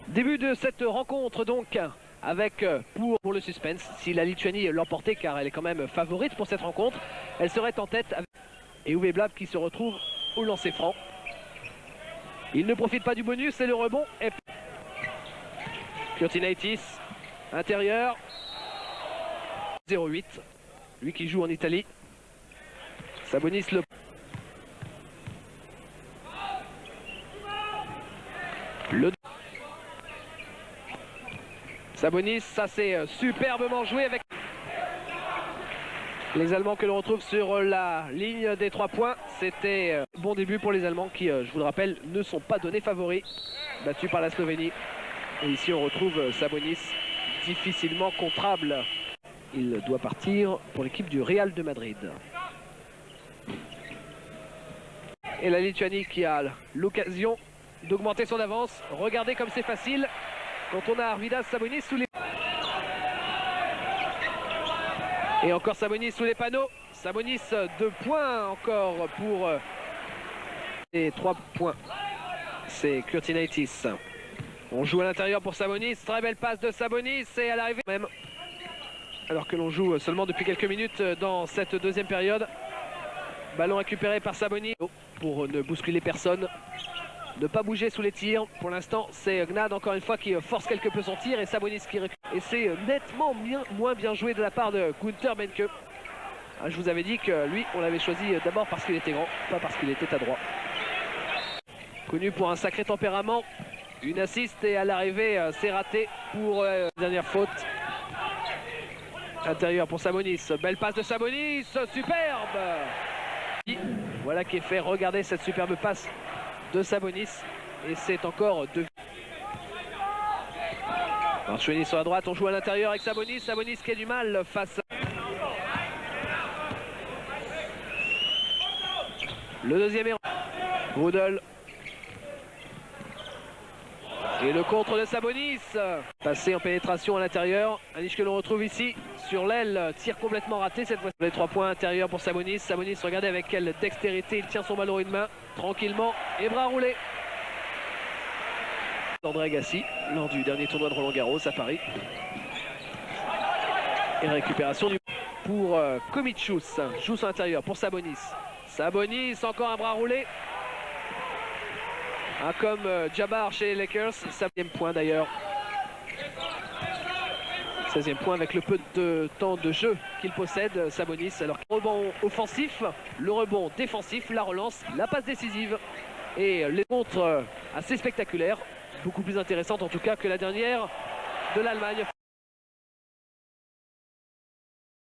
Début de cette rencontre donc avec pour le suspense. Si la Lituanie l'emportait, car elle est quand même favorite pour cette rencontre, elle serait en tête avec... Et Uwe Blab qui se retrouve au lancer franc. Il ne profite pas du bonus et le rebond est... Kurtinaitis, intérieur. 0-8. Lui qui joue en Italie. Sabonis le... Sabonis, ça c'est superbement joué avec les Allemands que l'on retrouve sur la ligne des 3 points. C'était bon début pour les Allemands qui, je vous le rappelle, ne sont pas donnés favoris, battus par la Slovénie. Et ici on retrouve Sabonis, difficilement contrable. Il doit partir pour l'équipe du Real de Madrid. Et la Lituanie qui a l'occasion d'augmenter son avance. Regardez comme c'est facile quand on a Arvydas Sabonis sous les... Et encore Sabonis sous les panneaux. Sabonis 2 points encore pour les 3 points. C'est Kurtinaitis. On joue à l'intérieur pour Sabonis. Très belle passe de Sabonis et à l'arrivée même. Alors que l'on joue seulement depuis quelques minutes dans cette deuxième période. Ballon récupéré par Sabonis pour ne bousculer personne. Ne pas bouger sous les tirs. Pour l'instant, c'est Gnad encore une fois qui force quelque peu son tir et Sabonis qui récupère. Et c'est nettement moins bien joué de la part de Günther Behnke. Je vous avais dit que lui, on l'avait choisi d'abord parce qu'il était grand, pas parce qu'il était adroit. Connu pour un sacré tempérament. Une assist et à l'arrivée, c'est raté pour la dernière faute. Intérieur pour Sabonis. Belle passe de Sabonis. Superbe! Voilà qui est fait. Regardez cette superbe passe de Sabonis. Et c'est encore 2. Marchouini sur la droite. On joue à l'intérieur avec Sabonis. Sabonis qui a du mal face à... Le deuxième erreur. Rudel. Et le contre de Sabonis. Passé en pénétration à l'intérieur. Un niche que l'on retrouve ici. Sur l'aile, tir complètement raté cette fois. Les 3 points intérieurs pour Sabonis. Sabonis, regardez avec quelle dextérité il tient son ballon à une main. Tranquillement. Et bras roulés. André Agassi, lors du dernier tournoi de Roland-Garros à Paris. Et récupération du... pour Komitsous. Joue sur l'intérieur pour Sabonis. Sabonis, encore un bras roulé. Comme Jabbar chez les Lakers, 7e point d'ailleurs. 16e point avec le peu de temps de jeu qu'il possède, Sabonis. Alors, rebond offensif, le rebond défensif, la relance, la passe décisive. Et les contres assez spectaculaires, beaucoup plus intéressantes en tout cas que la dernière de l'Allemagne.